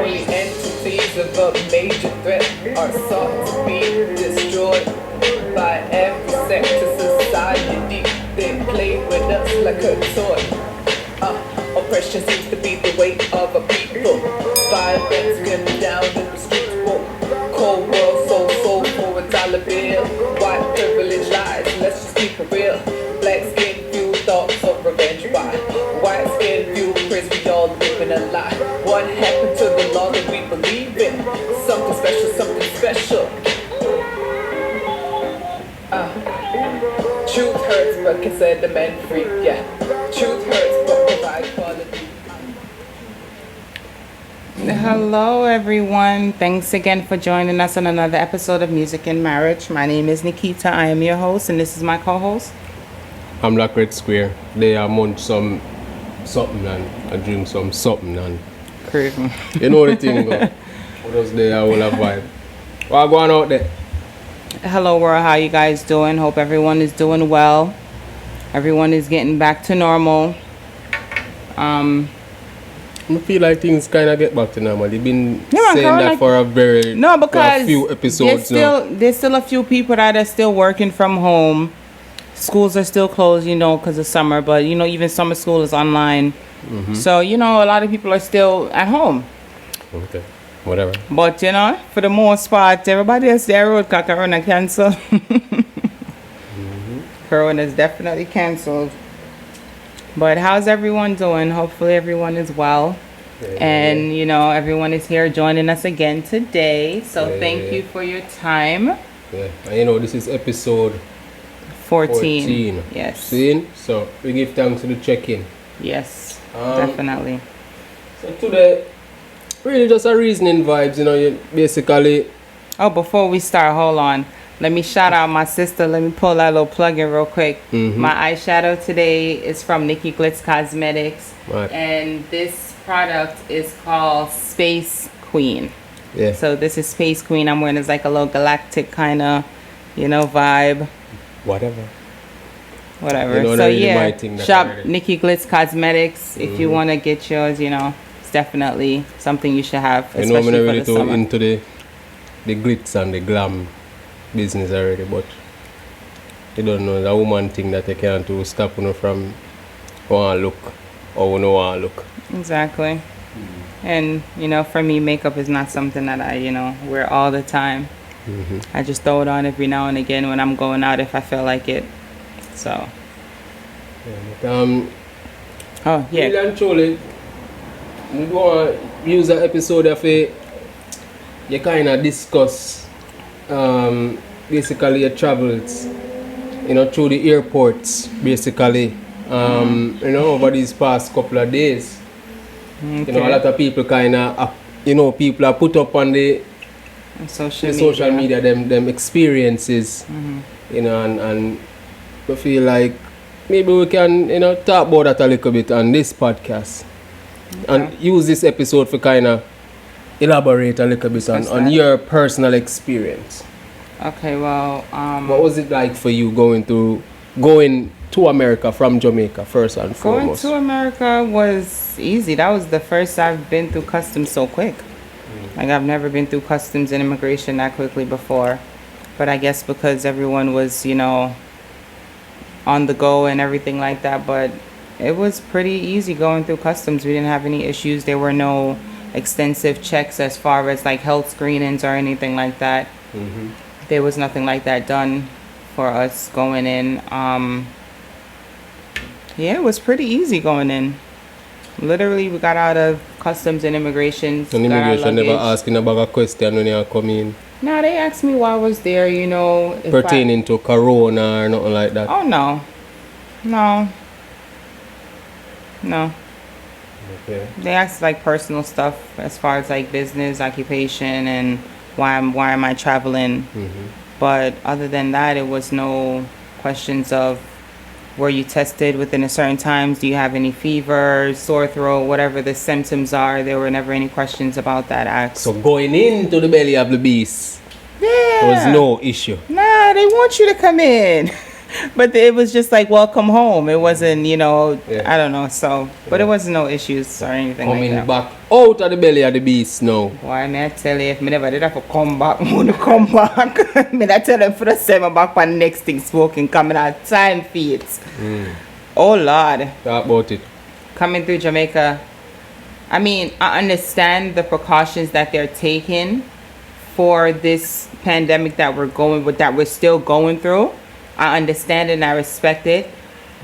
Only entities of a major threat are sought to be destroyed by every sector society. They play with us like a toy. Oppression seems to be the weight of a people. Violence getting down in the streets. Cold world, soul for $1 bill. White privilege lies, let's just keep it real. Black skin fuel thoughts of revenge. Why? White skin fuel praise, we all live in a lie. What happened to the law that we believe in? Something special, something special. Truth hurts but can set the man free, yeah. Truth hurts but provide quality. Hello everyone, thanks again for joining us on another episode of Music and Marriage. My name is Nikita, I am your host, and this is my co-host. I'm Black Red Square. They are munch some something and I drink some something and Crazy. you know the thing go. What else they are all a vibe. What going out there? Hello world, how you guys doing? Hope everyone is doing well. Everyone is getting back to normal. I feel like things kind of get back to normal. They've been Yeah, saying that for a few episodes there's still a few people that are still working from home. Schools are still closed, because of summer, but even summer school is online. Mm-hmm. So, a lot of people are still at home. Okay, whatever. But, for the most part, everybody has their road because Corona canceled. Corona is definitely canceled. But how's everyone doing? Hopefully everyone is well. And, everyone is here joining us again today. So thank you for your time. Yeah, and this is episode 14. Yes. Seen? So we give thanks to the check-in. Yes, definitely. So today, really just a reasoning vibes, you basically... Oh, before we start, hold on. Let me shout out my sister. Let me pull that little plug in real quick. Mm-hmm. My eyeshadow today is from Nikki Glitz Cosmetics. Right. And this product is called Space Queen. Yeah. So this is Space Queen. I'm wearing it's like a little galactic kind of, vibe. Whatever. So yeah, shop Nikki Glitz Cosmetics. If you want to get yours, it's definitely something you should have, especially I'm not for really the summer. into the glitz and the glam business already, but you don't know the woman thing that you can't do stop from want to look or no want to look. Exactly. And for me, makeup is not something that I wear all the time. I just throw it on every now and again when I'm going out if I feel like it. So yeah, oh yeah, really and truly, we want to use an episode of it. You kind of discuss basically your travels, through the airports, basically, over these past couple of days. okay. A lot of people kind of, people are put up on the social media them experiences, and we feel like maybe we can, talk about that a little bit on this podcast, and use this episode for kind of elaborate a little bit on your personal experience. Okay, well, what was it like for you going to America from Jamaica first and foremost? Going to America was easy. That was the first I've been through customs so quick. Like I've never been through customs and immigration that quickly before. But I guess because everyone was, on the go and everything like that. But it was pretty easy going through customs. We didn't have any issues. There were no extensive checks as far as like health screenings or anything like that. There was nothing like that done for us going in. Yeah, it was pretty easy going in. Literally, we got out of customs and immigration. And immigration never asking about a question when you come in? No, they asked me why I was there, if pertaining to Corona or nothing like that? Oh, no. Okay. They asked like personal stuff as far as like business, occupation, and why am I traveling. But other than that, it was no questions of were you tested within a certain times, do you have any fever, sore throat, whatever the symptoms are. There were never any questions about that act. So going into the belly of the beast, yeah, there was no issue. Nah, they want you to come in. But it was just like welcome home. It wasn't, you know, Yeah. I don't know. So, but it wasn't no issues or anything Coming like that. back out of the belly of the beast now. Why may I tell you if me never did have to come back, I'm gonna come back. Me I tell them for the same back for the next thing smoking coming out time feet. Oh Lord. Talk about it. Coming through Jamaica. I mean, I understand the precautions that they're taking for this pandemic that we're still going through. I understand it and I respect it,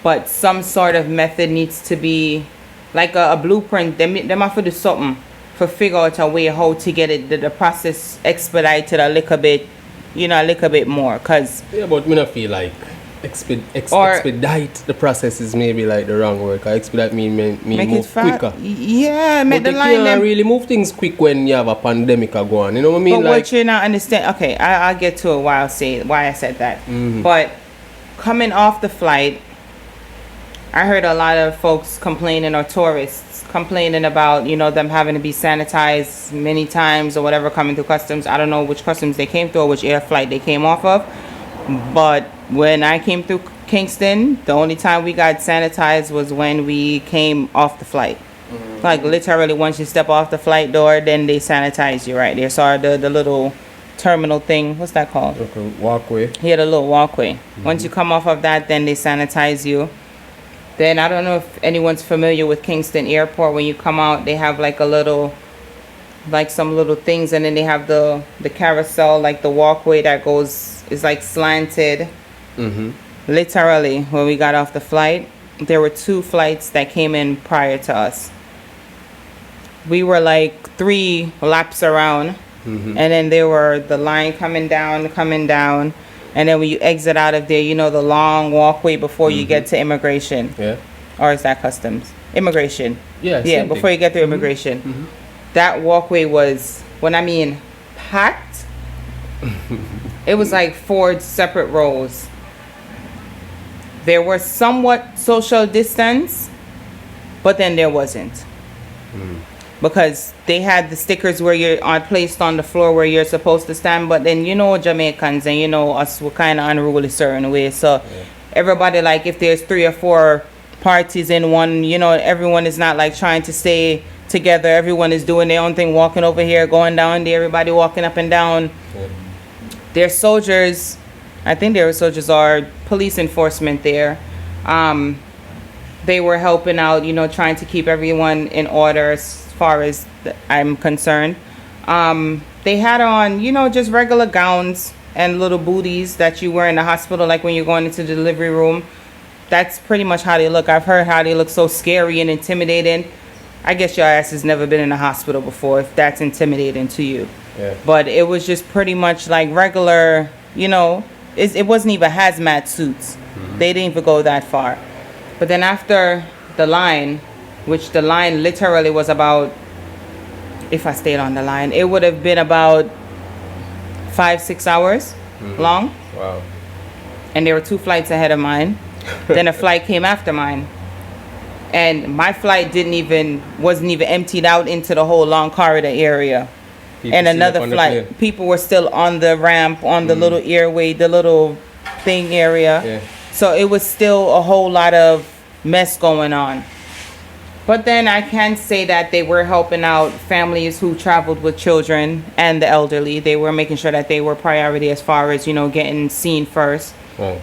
but some sort of method needs to be like a blueprint. They have to do something for figure out a way how to get it the process expedited a little bit, you know, a little bit more. Cause Yeah, but me not feel like expedite the process is maybe like the wrong word. 'Cause expedite mean make move it fast. quicker. Yeah, make But the they line can't them. really move things quick when you have a pandemic going. You know what I mean? But Like, what you're not understand, okay, I'll get to it why I said that. But coming off the flight, I heard a lot of folks complaining, or tourists complaining about, you know, them having to be sanitized many times or whatever coming through customs. I don't know which customs they came through or which air flight they came off of. But when I came through Kingston, the only time we got sanitized was when we came off the flight. Like literally once you step off the flight door, then they sanitize you right there. So the little terminal thing, what's that called? okay, walkway. Yeah, the little walkway. Once you come off of that, then they sanitize you. Then I don't know if anyone's familiar with Kingston Airport. When you come out, they have like some little things, and then they have the carousel, like the walkway that is like slanted. Literally, when we got off the flight, there were 2 flights that came in prior to us. We were like 3 laps around, and then there were the line coming down, and then when you exit out of there, you know, the long walkway before you get to immigration. Yeah. Or is that customs? Immigration. Yeah. Yeah, same before thing. you get through immigration. That walkway was, when I mean packed, it was like 4 separate rows. There was somewhat social distance, but then there wasn't. Because they had the stickers where you're placed on the floor where you're supposed to stand, but then you know Jamaicans and you know us, we're kind of unruly certain way. So everybody, like if there's 3 or 4 parties in one, you know, everyone is not like trying to stay together. Everyone is doing their own thing, walking over here, going down there, everybody walking up and down. There's soldiers, I think there were soldiers or police enforcement there. They were helping out, you know, trying to keep everyone in order as far as I'm concerned. They had on, you know, just regular gowns and little booties that you wear in the hospital, like when you're going into the delivery room. That's pretty much how they look. I've heard how they look so scary and intimidating. I guess your ass has never been in a hospital before if that's intimidating to you. Yeah. But it was just pretty much like regular, you know, it wasn't even hazmat suits. They didn't even go that far. But then after the line, which the line literally was about, if I stayed on the line, it would have been about 5-6 hours long. Wow. And there were 2 flights ahead of mine. Then a flight came after mine. And my flight wasn't even emptied out into the whole long corridor area. People And still another up on the flight, plane. people were still on the ramp, on the little airway, the little thing area. Yeah. So it was still a whole lot of mess going on. But then I can say that they were helping out families who traveled with children and the elderly. They were making sure that they were priority as far as, you know, getting seen first. Oh.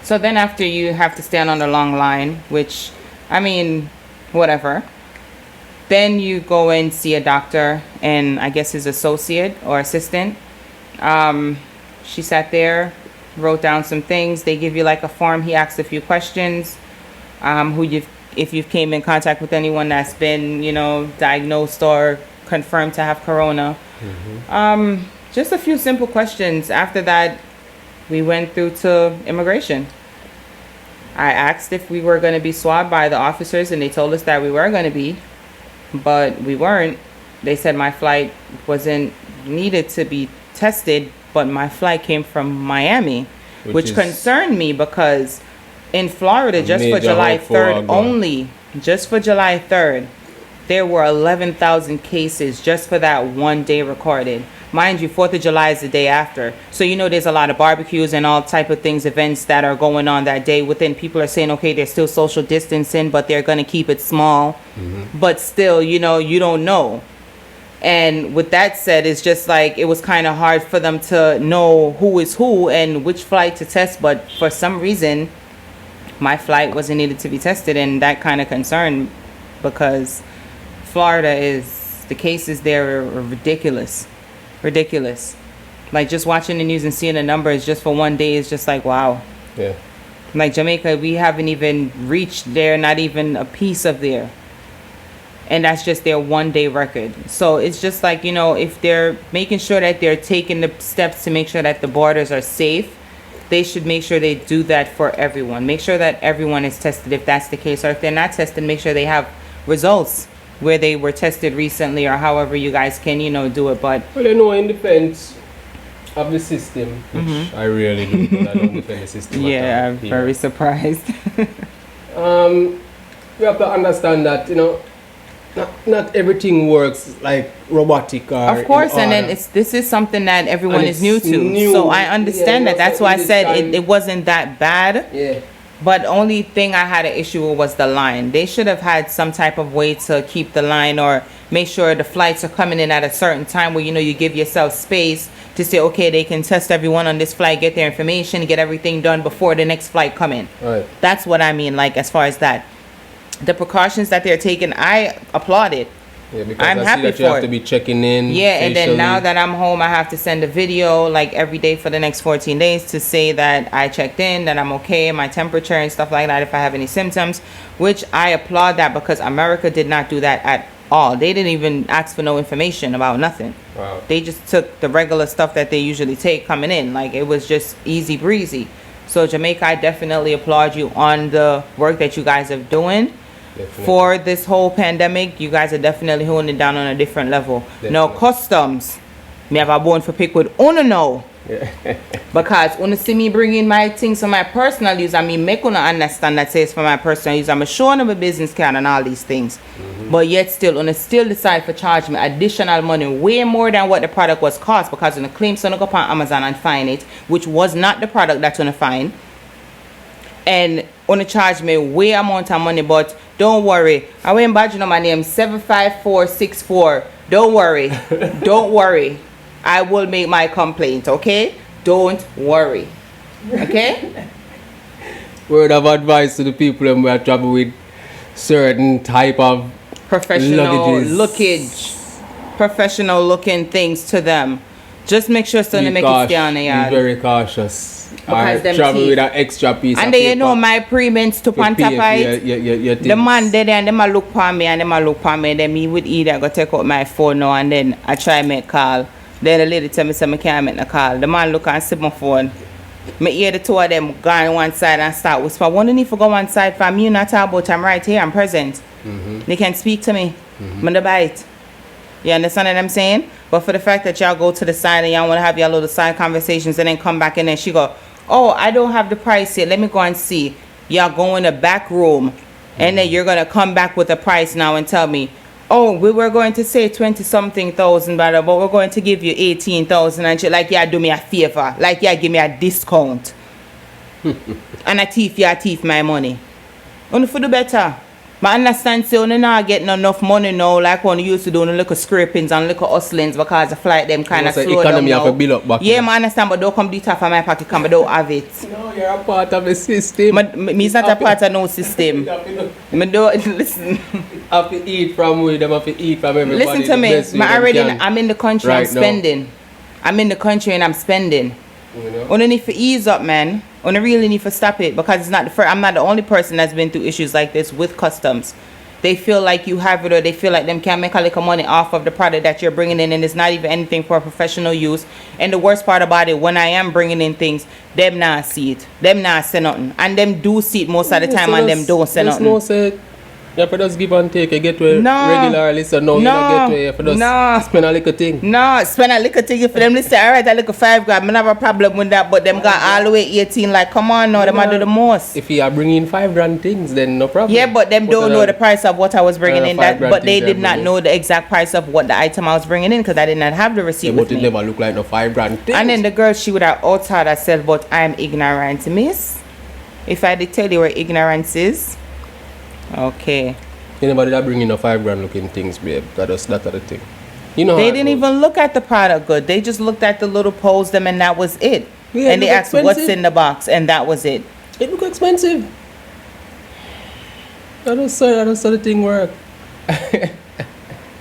So then after you have to stand on the long line, which, I mean, whatever. Then you go and see a doctor and I guess his associate or assistant. She sat there, wrote down some things. They give you like a form. He asked a few questions. If you've came in contact with anyone that's been, you know, diagnosed or confirmed to have corona. Just a few simple questions. After that, we went through to immigration. I asked if we were going to be swabbed by the officers, and they told us that we were going to be, but we weren't. They said my flight wasn't needed to be tested, but my flight came from Miami, which concerned me because in Florida, just for July 3rd only, just for July 3rd, there were 11,000 cases just for that one day recorded. Mind you, 4th of July is the day after. So, you know, there's a lot of barbecues and all type of things, events that are going on that day. Within, people are saying, okay, there's still social distancing, but they're going to keep it small. But still, you know, you don't know. And with that said, it's just like, it was kind of hard for them to know who is who and which flight to test. But for some reason, my flight wasn't needed to be tested, and that kind of concerned, because Florida is, the cases there are ridiculous. Like, just watching the news and seeing the numbers just for one day is just like, wow. Yeah. Like Jamaica, we haven't even reached there, not even a piece of there. And that's just their one day record. So it's just like, you know, if they're making sure that they're taking the steps to make sure that the borders are safe, they should make sure they do that for everyone. Make sure that everyone is tested if that's the case. Or if they're not tested, make sure they have results where they were tested recently, or however you guys can, you know, do it. But well, you know, in defense of the system, which I really do, because I don't defend the system. yeah, I'm very surprised. We have to understand that, you know, not everything works like robotic or of course, and then this is something that everyone is new to. So I understand that. That's why I said it wasn't that bad. Yeah. But only thing I had an issue with was the line. They should have had some type of way to keep the line, or make sure the flights are coming in at a certain time where, you know, you give yourself space to say, okay, they can test everyone on this flight, get their information, get everything done before the next flight come in. Right. That's what I mean, like, as far as that. The precautions that they're taking, I applaud it. Yeah, because I'm I happy see that for you have it. to be checking in. Yeah, and then facially. now that I'm home, I have to send a video like every day for the next 14 days to say that I checked in, that I'm okay, my temperature and stuff like that, if I have any symptoms, which I applaud that, because America did not do that at all. They didn't even ask for no information about nothing. Wow. They just took the regular stuff that they usually take coming in. Like, it was just easy breezy. So Jamaica, I definitely applaud you on the work that you guys are doing. Definitely. For this whole pandemic. You guys are definitely holding it down on a different level. Definitely. Now, customs, me have a bone for pick with Una now. Yeah. Because Una see me bringing my things for my personal use, I mean, make Una understand that says for my personal use. I'm showing them a business card and all these things. But yet still, Una still decide to charge me additional money, way more than what the product was cost, because Una claims to go on Amazon and find it, which was not the product that Una find. And Una charge me way amount of money, but don't worry. I went badging on my name 75464. Don't worry. Don't worry. I will make my complaint, okay? Don't worry. Okay? Word of advice to the people who are traveling with certain type of Professional luggages. professional looking things to them. Just make sure so they make it stay on the Be yard. very cautious. Because Or them travel teeth. with an extra piece And of then paper. you know my payments to to pay for Pantapite. your The things. man there and them a look for me and them a look for me. Then me would either go take out my phone now and then I try make call. Then the lady tell me say I can't make the call. The man look and see my phone. Me hear the two of them go on one side and start whisper. One need to go one side for me, you not talk about I'm right here, I'm present. They can speak to me. I'm the bite. You understand what I'm saying? But for the fact that y'all go to the side and y'all want to have your little side conversations and then come back and then she go, oh, I don't have the price yet. Let me go and see. Y'all go in the back room and then you're going to come back with the price now and tell me, oh, we were going to say 20-something thousand, but we're going to give you 18,000. And she like, yeah, do me a favor. Like, yeah, give me a discount. And I thief my money. Only for the better. But I understand, so you're not getting enough money now, like when you used to do the little scrapings and little hustlings, because the flight them kind of Almost like slow down economy have now. a bill up back Yeah, then. I understand, but don't come do it off of my pocket, come, but don't have it. No, you're a part of the system. Me's not a part of no system. Me don't listen. Have to eat from with them, have to eat from everybody. Listen to the me. best way them can. I'm in the country. Right I'm now. spending. I'm in the country and I'm spending. You know? Only need to ease up, man. Only really need to stop it, because it's not the first. I'm not the only person that's been through issues like this with customs. They feel like you have it, or they feel like them can't make a little money off of the product that you're bringing in, and it's not even anything for professional use. And the worst part about it, when I am bringing in things, them not see it. Them not say nothing. And them do see it most of the time, and them don't say There's nothing. no say Yeah, for just give and take, you get to regularly, so now you don't get to for just spend a little thing. No, spend a little thing. If them listen, alright, I look at $5 grand, I have a problem with that, but them got all the way 18, like, come on now, them do the most. If you are bringing $5 grand things, then no problem. Yeah, but them don't know the price of what I was bringing in, but they did not know the exact price of what the item I was bringing in, because I did not have the receipt with me. But it never looked like no $5 grand things. And then the girl, she would have outside herself, but I'm ignorant, miss. If I did tell you where ignorance is, okay. Anybody that bring in a $5 grand looking things, babe, that's the thing. You know, they didn't even look at the product good. They just looked at the little pose them, and that was it. Yeah, and they asked what's in the box, and that was it. It look expensive. I don't saw the thing work.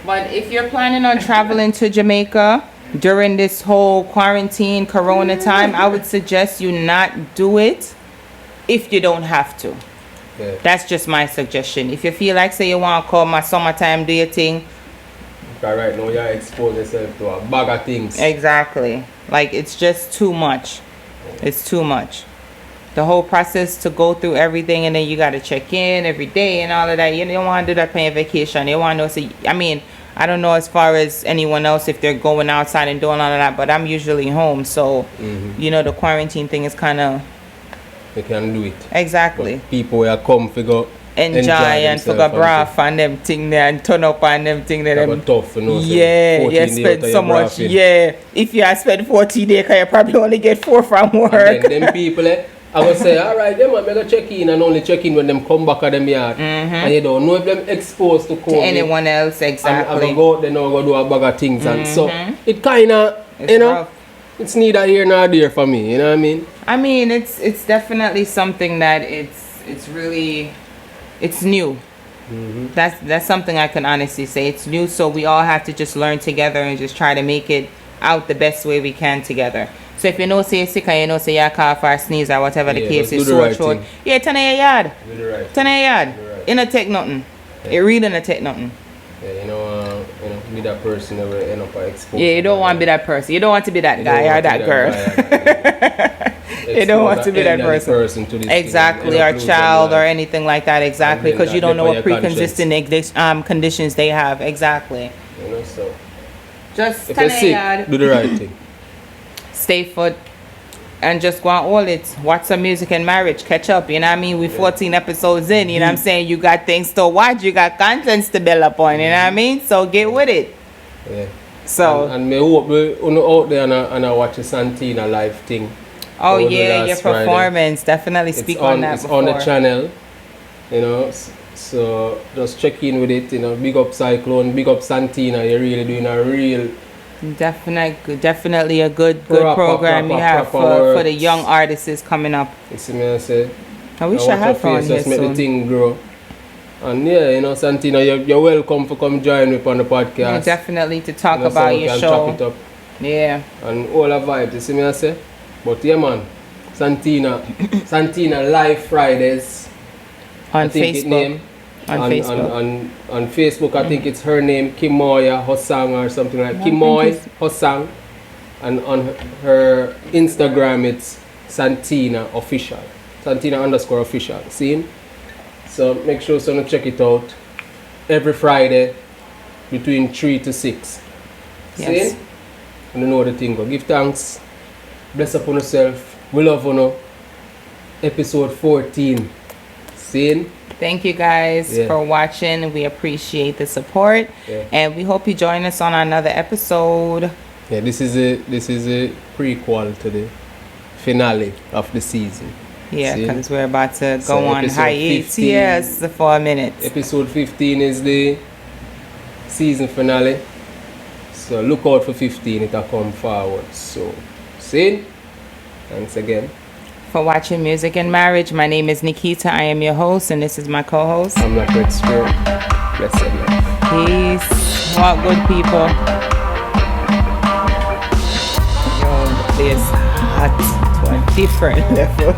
But if you're planning on traveling to Jamaica during this whole quarantine corona time, I would suggest you not do it if you don't have to. Yeah. That's just my suggestion. If you feel like, say, you want to come at summertime, do your thing. Because right now you're exposing yourself to a bag of things. Exactly. Like, it's just too much. It's too much. The whole process to go through everything, and then you got to check in every day and all of that. You don't want to do that paying vacation. You want to know. So, I mean, I don't know as far as anyone else if they're going outside and doing all of that, but I'm usually home. So, you know, the quarantine thing is kind of... They can do it. Exactly. But people will come figure enjoy and figure braff and them thing there and turn up and them thing there. Them tough, you know. Yeah, you spend so much. Yeah. If you spend 14 days, you probably only get 4 from work. And then them people, I would say, alright, them man, make a check in and only check in when them come back at them yard. And you don't know if them exposed to COVID. To anyone else, exactly. And go out there now go do a bag of things. And so, it kind of, you know, rough. It's neither here nor there for me, you know what I mean? I mean, it's definitely something that it's really, it's new. That's something I can honestly say. It's new, so we all have to just learn together and just try to make it out the best way we can together. So if you know say you're sick and you know say you cough or sneeze or whatever the case is, sore throat, yeah, turn in your yard. Do the right. Turn in your yard. It don't take nothing. It really don't take nothing. Yeah, you know, be that person that will end up exposed. Yeah, you don't want to be that person. You don't want to be that guy or that girl. You don't want to be that person to this exactly, or child or anything like that. Exactly, because you don't know what pre-existing conditions they have. Exactly. You know, so just if you're sick, do the right thing. Stay put and just go on all it. Watch some music and marriage. Catch up. You know what I mean? We 14 episodes in. You know what I'm saying? You got things to watch. You got content to build up on. You know what I mean? So get with it. Yeah. So. And me hope we out there and I watch the Santina live thing. Oh yeah, your performance. Friday. Definitely speak on that before. It's on the channel. You know. So just check in with it. You know. Big up Cyclone. Big up Santina. You're really doing a real. Definitely a good program you have for the young artists coming up. You see me I say? I wish I had fun here just make the thing grow. And yeah, you know, Santina, you're welcome for come join me on the podcast. Yeah, definitely to talk about your show. Chop it up. Yeah. And all the vibes, you see me I say? But yeah man, Santina live Fridays. On Facebook. On Facebook, I think it's her name, Kimoya Hosang or something like Kimoy Hosang. And on her Instagram, it's Santina Official. Santina_official. See? So make sure to check it out. Every Friday between 3 to 6. Yes. See? And you know the thing. Go. Give thanks. Bless upon yourself. We love you. Episode 14. See? Thank you guys for watching. We appreciate the support, and we hope you join us on another episode. Yeah, this is a prequel to the finale of the season. Yeah, because we're about to go on hiatus for a minute. Episode 15 is the season finale. So look out for 15. It'll come forward. So, see? Thanks again. For watching Music and Marriage. My name is Nikita. I am your host, and this is my co-host. I'm like Red Spirit. Blessed love. Peace. What good people. Yo, the place hot to a different level.